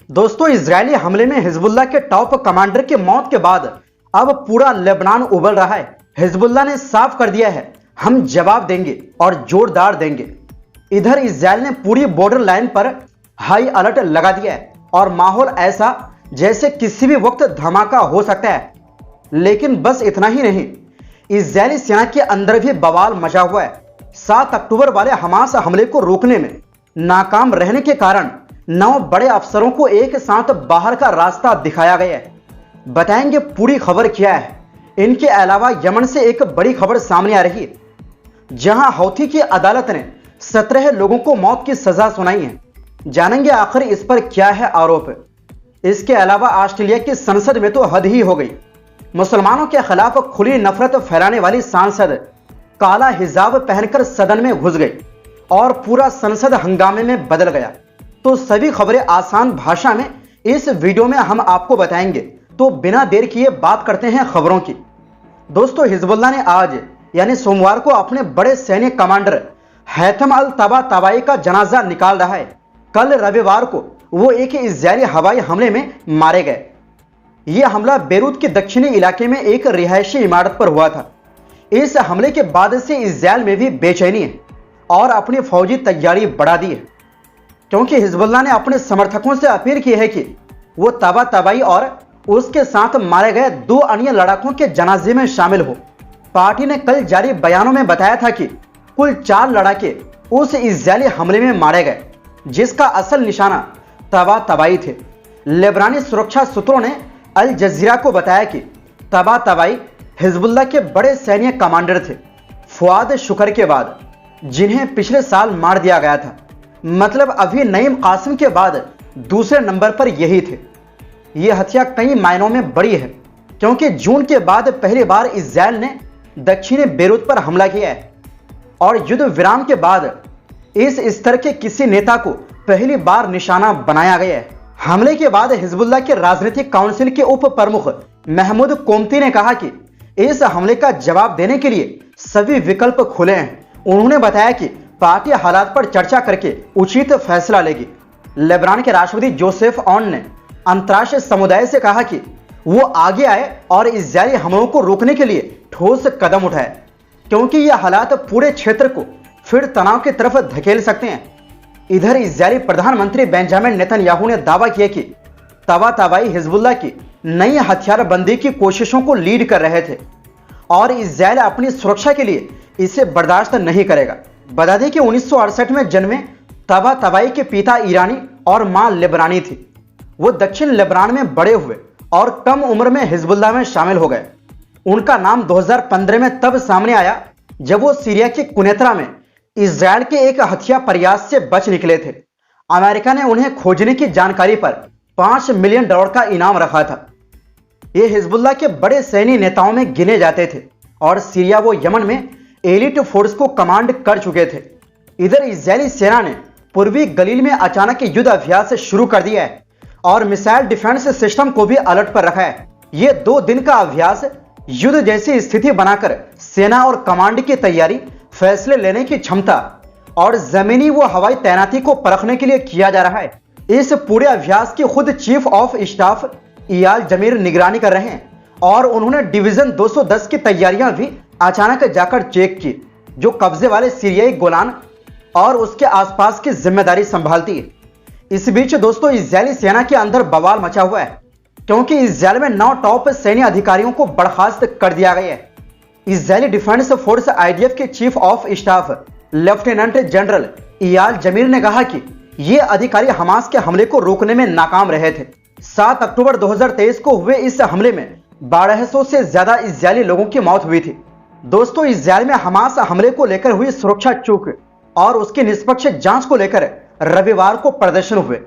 दोस्तों, इजरायली हमले में हिजबुल्लाह के टॉप कमांडर की मौत के बाद अब पूरा लेबनान उबल रहा है। हिजबुल्लाह ने साफ कर दिया है, हम जवाब देंगे और जोरदार देंगे। इधर इजरायल ने पूरी बॉर्डर लाइन पर हाई अलर्ट लगा दिया है और माहौल ऐसा जैसे किसी भी वक्त धमाका हो सकता है। लेकिन बस इतना ही नहीं, इजरायली सेना के अंदर भी बवाल मचा हुआ है। 7 अक्टूबर वाले हमास हमले को रोकने में नाकाम रहने के कारण 9 बड़े अफसरों को एक साथ बाहर का रास्ता दिखाया गया है। बताएंगे पूरी खबर क्या है। इनके अलावा यमन से एक बड़ी खबर सामने आ रही है, जहां हौथी की अदालत ने 17 लोगों को मौत की सजा सुनाई है। जानेंगे आखिर इस पर क्या है आरोप। इसके अलावा ऑस्ट्रेलिया की संसद में तो हद ही हो गई। मुसलमानों के खिलाफ खुली नफरत फैलाने वाली सांसद काला हिजाब पहनकर सदन में घुस गई और पूरा संसद हंगामे में बदल गया। तो सभी खबरें आसान भाषा में इस वीडियो में हम आपको बताएंगे। तो बिना देर किए बात करते हैं खबरों की। दोस्तों, हिजबुल्लाह ने आज यानी सोमवार को अपने बड़े सैनिक कमांडर हैथम अल तबाताबाई का जनाजा निकाल रहा है। कल रविवार को वो एक इजरायली हवाई हमले में मारे गए। यह हमला बेरूत के दक्षिणी इलाके में एक रिहायशी इमारत पर हुआ था। इस हमले के बाद से इजरायल में भी बेचैनी है और अपनी फौजी तैयारी बढ़ा दी है, क्योंकि हिजबुल्लाह ने अपने समर्थकों से अपील की है कि वो तबाताबाई और उसके साथ मारे गए 2 अन्य लड़ाकों के जनाजे में शामिल हो। पार्टी ने कल जारी बयानों में बताया था कि कुल 4 लड़ाके उस इजरायली हमले में मारे गए, जिसका असल निशाना तबाताबाई थे। लेबनानी सुरक्षा सूत्रों ने अल जजीरा को बताया कि तबाताबाई हिजबुल्लाह के बड़े सैन्य कमांडर थे, फुआद शुक्र के बाद, जिन्हें पिछले साल मार दिया गया था। मतलब अभी नईम कासिम के बाद दूसरे नंबर पर यही थे। यह हत्या कई मायनों में बड़ी है, क्योंकि जून के बाद पहली बार इजरायल ने दक्षिणी बेरूत पर हमला किया है और युद्ध विराम के बाद इस स्तर के किसी नेता को पहली बार निशाना बनाया गया है। हमले के बाद हिजबुल्लाह के राजनीतिक काउंसिल के उप प्रमुख महमूद कोमती ने कहा कि इस हमले का जवाब देने के लिए सभी विकल्प खुले हैं। उन्होंने बताया कि पार्टी हालात पर चर्चा करके उचित फैसला लेगी। लेबनान के राष्ट्रपति जोसेफ ऑन ने अंतर्राष्ट्रीय समुदाय से कहा कि वो आगे आए और इजरायली हमलों को रोकने के लिए ठोस कदम उठाए, क्योंकि यह हालात पूरे क्षेत्र को फिर तनाव की तरफ धकेल सकते हैं। इधर इजरायली प्रधानमंत्री बेंजामिन नेतन्याहू ने दावा किया कि तबाताबाई हिजबुल्लाह की नई हथियारबंदी की कोशिशों को लीड कर रहे थे और इजरायल अपनी सुरक्षा के लिए इसे बर्दाश्त नहीं करेगा। बता दें कि 1968 में जन्मे तबाताबाई के पिता ईरानी और मां लेबनानी थी। वो दक्षिण लेबनान में बड़े हुए और कम उम्र में हिजबुल्लाह में शामिल हो गए। उनका नाम 2015 में तब सामने आया जब वो सीरिया के कुनैतरा में इजरायल के एक हत्या प्रयास से बच निकले थे। अमेरिका ने उन्हें खोजने की जानकारी पर $5 मिलियन का इनाम रखा था। ये हिजबुल्लाह के बड़े सैन्य नेताओं में गिने जाते थे और सीरिया व यमन में एलिट फोर्स को कमांड कर चुके थे। इधर इजरायली सेना ने पूर्वी गलील में अचानक युद्ध अभ्यास शुरू कर दिया है और मिसाइल डिफेंस सिस्टम को भी अलर्ट पर रखा है। ये 2 दिन का अभ्यास युद्ध जैसी स्थिति बनाकर सेना और कमांड की तैयारी, फैसले लेने की क्षमता और जमीनी व हवाई तैनाती को परखने के लिए किया जा रहा है। इस पूरे अभ्यास की खुद चीफ ऑफ स्टाफ इयाल जमीर निगरानी कर रहे हैं और उन्होंने डिवीजन 210 की तैयारियां भी अचानक जाकर चेक की, जो कब्जे वाले सीरियाई गोलान और उसके आसपास की जिम्मेदारी संभालती है। इस बीच दोस्तों, इजरायली सेना के अंदर बवाल मचा हुआ है, क्योंकि इजरायल में 9 टॉप सैन्य अधिकारियों को बर्खास्त कर दिया गया है। इजरायली डिफेंस फोर्स IDF के chief of staff lieutenant general Eyal Zamir ने कहा कि ये अधिकारी हमास के हमले को रोकने में नाकाम रहे थे। 7 अक्टूबर 2023 को हुए इस हमले में 1200 से ज्यादा इजरायली लोगों की मौत हुई थी। दोस्तों, इजरायल में हमास हमले को लेकर हुई सुरक्षा चूक और उसकी निष्पक्ष जांच को लेकर रविवार को प्रदर्शन हुए।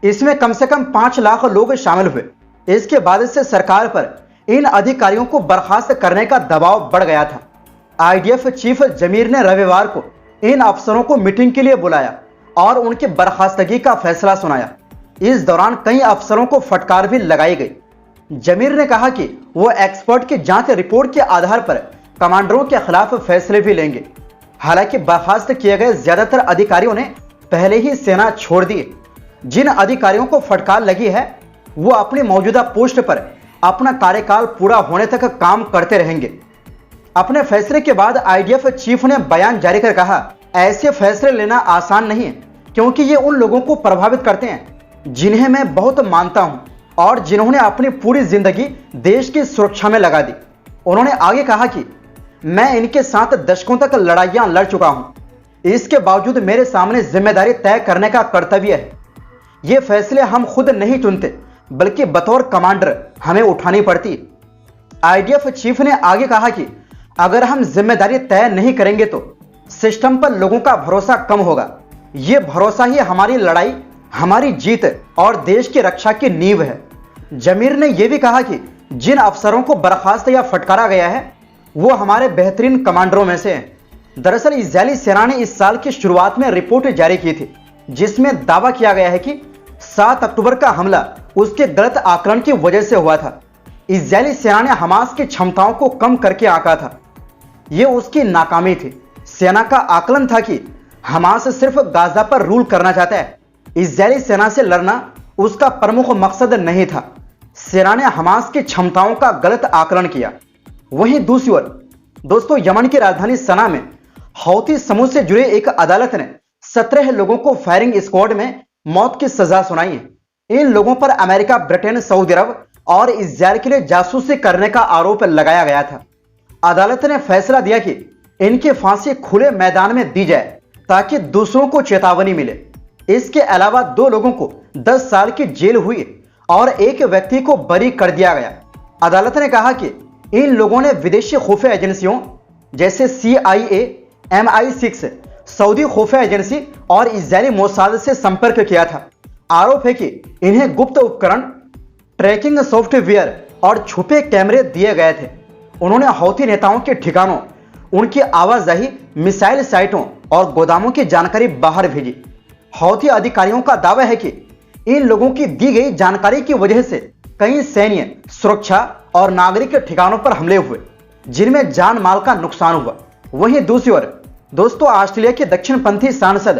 इसमें कम से कम 5 लाख लोग शामिल हुए। इसके बाद से सरकार पर इन अधिकारियों को बर्खास्त करने का दबाव बढ़ गया था। IDF चीफ जमीर ने रविवार को इन अफसरों को मीटिंग के लिए बुलाया और उनकी बर्खास्तगी का फैसला सुनाया। इस दौरान कई अफसरों को फटकार भी लगाई गई। जमीर ने कहा कि वो एक्सपर्ट की जांच रिपोर्ट के आधार पर कमांडरों के खिलाफ फैसले भी लेंगे। हालांकि बर्खास्त किए गए ज्यादातर अधिकारियों ने पहले ही सेना छोड़ दी। जिन अधिकारियों को फटकार लगी है वो अपनी मौजूदा पोस्ट पर अपना कार्यकाल पूरा होने तक काम करते रहेंगे। अपने फैसले के बाद आईडीएफ चीफ ने बयान जारी कर कहा, ऐसे फैसले लेना आसान नहीं है क्योंकि ये उन लोगों को प्रभावित करते हैं जिन्हें मैं बहुत मानता हूं और जिन्होंने अपनी पूरी जिंदगी देश की सुरक्षा में लगा दी। उन्होंने आगे कहा कि मैं इनके साथ दशकों तक लड़ाइयां लड़ चुका हूं, इसके बावजूद मेरे सामने जिम्मेदारी तय करने का कर्तव्य है। ये फैसले हम खुद नहीं चुनते बल्कि बतौर कमांडर हमें उठानी पड़ती। आईडीएफ चीफ ने आगे कहा कि अगर हम जिम्मेदारी तय नहीं करेंगे तो सिस्टम पर लोगों का भरोसा कम होगा। यह भरोसा ही हमारी लड़ाई, हमारी जीत और देश की रक्षा की नींव है। जमीर ने यह भी कहा कि जिन अफसरों को बर्खास्त या फटकारा गया है वो हमारे बेहतरीन कमांडरों में से हैं। दरअसल इजरायली सेना ने इस साल की शुरुआत में रिपोर्ट जारी की थी जिसमें दावा किया गया है कि 7 अक्टूबर का हमला उसके गलत आकलन की वजह से हुआ था। इजरायली सेना ने हमास की क्षमताओं को कम करके आंका था। यह उसकी नाकामी थी। सेना का आकलन था कि हमास सिर्फ गाजा पर रूल करना चाहता है, इजरायली सेना से लड़ना उसका प्रमुख मकसद नहीं था। सेना ने हमास की क्षमताओं का गलत आकलन किया। वहीं दूसरी ओर दोस्तों, यमन की राजधानी सना में हौती समूह से जुड़े एक अदालत ने 17 लोगों को फायरिंग स्क्वाड में मौत की सजा सुनाई है। इन लोगों पर अमेरिका, ब्रिटेन, सऊदी अरब और इजरायल के लिए जासूसी करने का आरोप लगाया गया था। अदालत ने फैसला दिया कि इनकी फांसी खुले मैदान में दी जाए ताकि दूसरों को चेतावनी मिले। इसके अलावा 2 लोगों को 10 साल की जेल हुई और एक व्यक्ति को बरी कर दिया गया। अदालत ने कहा कि इन लोगों ने विदेशी खुफिया एजेंसियों जैसे CIA, MI6, सऊदी खुफिया एजेंसी और इजरायली मोसाद से संपर्क किया था। आरोप है कि इन्हें गुप्त उपकरण, ट्रैकिंग सॉफ्टवेयर और छुपे कैमरे दिए गए थे। उन्होंने हौती नेताओं के ठिकानों, उनकी आवाजाही, मिसाइल साइटों और गोदामों की जानकारी बाहर भेजी। हौती अधिकारियों का दावा है कि इन लोगों की दी गई जानकारी की वजह से कई सैन्य, सुरक्षा और नागरिक ठिकानों पर हमले हुए जिनमें जान माल का नुकसान हुआ। वहीं दूसरी ओर दोस्तों, ऑस्ट्रेलिया के दक्षिणपंथी सांसद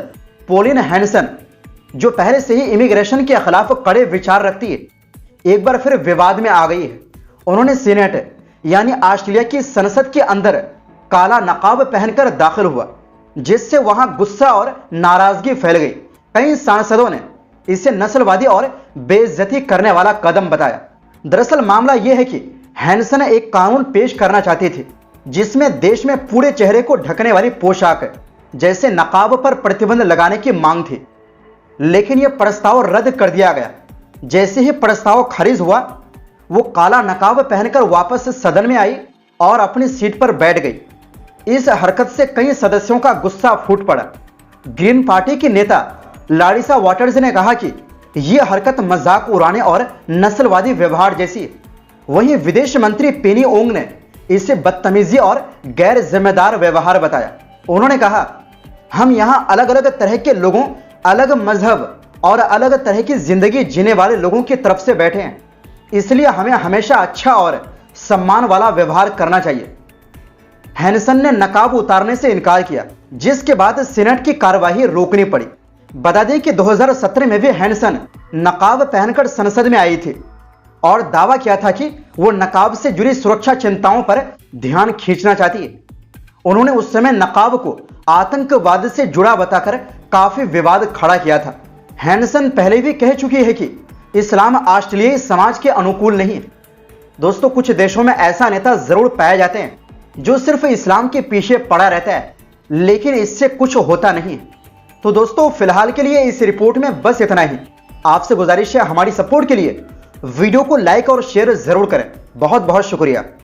पोलिन हैंडसन, जो पहले से ही इमिग्रेशन के खिलाफ कड़े विचार रखती है, एक बार फिर विवाद में आ गई है। उन्होंने सीनेट यानी ऑस्ट्रेलिया की संसद के अंदर काला नकाब पहनकर दाखिल हुआ जिससे वहां गुस्सा और नाराजगी फैल गई। कई सांसदों ने इसे नस्लवादी और बेइज्जती करने वाला कदम बताया। दरअसल मामला यह है कि हैंडसन एक कानून पेश करना चाहती थी जिसमें देश में पूरे चेहरे को ढकने वाली पोशाक जैसे नकाब पर प्रतिबंध लगाने की मांग थी, लेकिन यह प्रस्ताव रद्द कर दिया गया। जैसे ही प्रस्ताव खारिज हुआ वो काला नकाब पहनकर वापस सदन में आई और अपनी सीट पर बैठ गई। इस हरकत से कई सदस्यों का गुस्सा फूट पड़ा। ग्रीन पार्टी की नेता लारिसा वाटर्स ने कहा कि यह हरकत मजाक उड़ाने और नस्लवादी व्यवहार जैसी है। वहीं विदेश मंत्री पेनी ओंग ने इसे बदतमीजी और गैर जिम्मेदार व्यवहार बताया। उन्होंने कहा, हम यहां अलग अलग तरह के लोगों, अलग मजहब और अलग तरह की जिंदगी जीने वाले लोगों की तरफ से बैठे हैं, इसलिए हमें हमेशा अच्छा और सम्मान वाला व्यवहार करना चाहिए। हैंडसन ने नकाब उतारने से इनकार किया जिसके बाद सीनेट की कार्यवाही रोकनी पड़ी। बता दें कि 2017 में भी हैंडसन नकाब पहनकर संसद में आई थी और दावा किया था कि वो नकाब से जुड़ी सुरक्षा चिंताओं पर ध्यान खींचना चाहती है। उन्होंने उस समय नकाब को आतंकवाद से जुड़ा बताकर काफी विवाद खड़ा किया था। हैंडसन पहले भी कह चुकी है कि इस्लाम ऑस्ट्रेलियाई समाज के अनुकूल नहीं है। दोस्तों, कुछ देशों में ऐसा नेता जरूर पाए जाते हैं जो सिर्फ इस्लाम के पीछे पड़ा रहता है, लेकिन इससे कुछ होता नहीं है। तो दोस्तों, फिलहाल के लिए इस रिपोर्ट में बस इतना ही। आपसे गुजारिश है हमारी सपोर्ट के लिए वीडियो को लाइक और शेयर जरूर करें। बहुत बहुत शुक्रिया।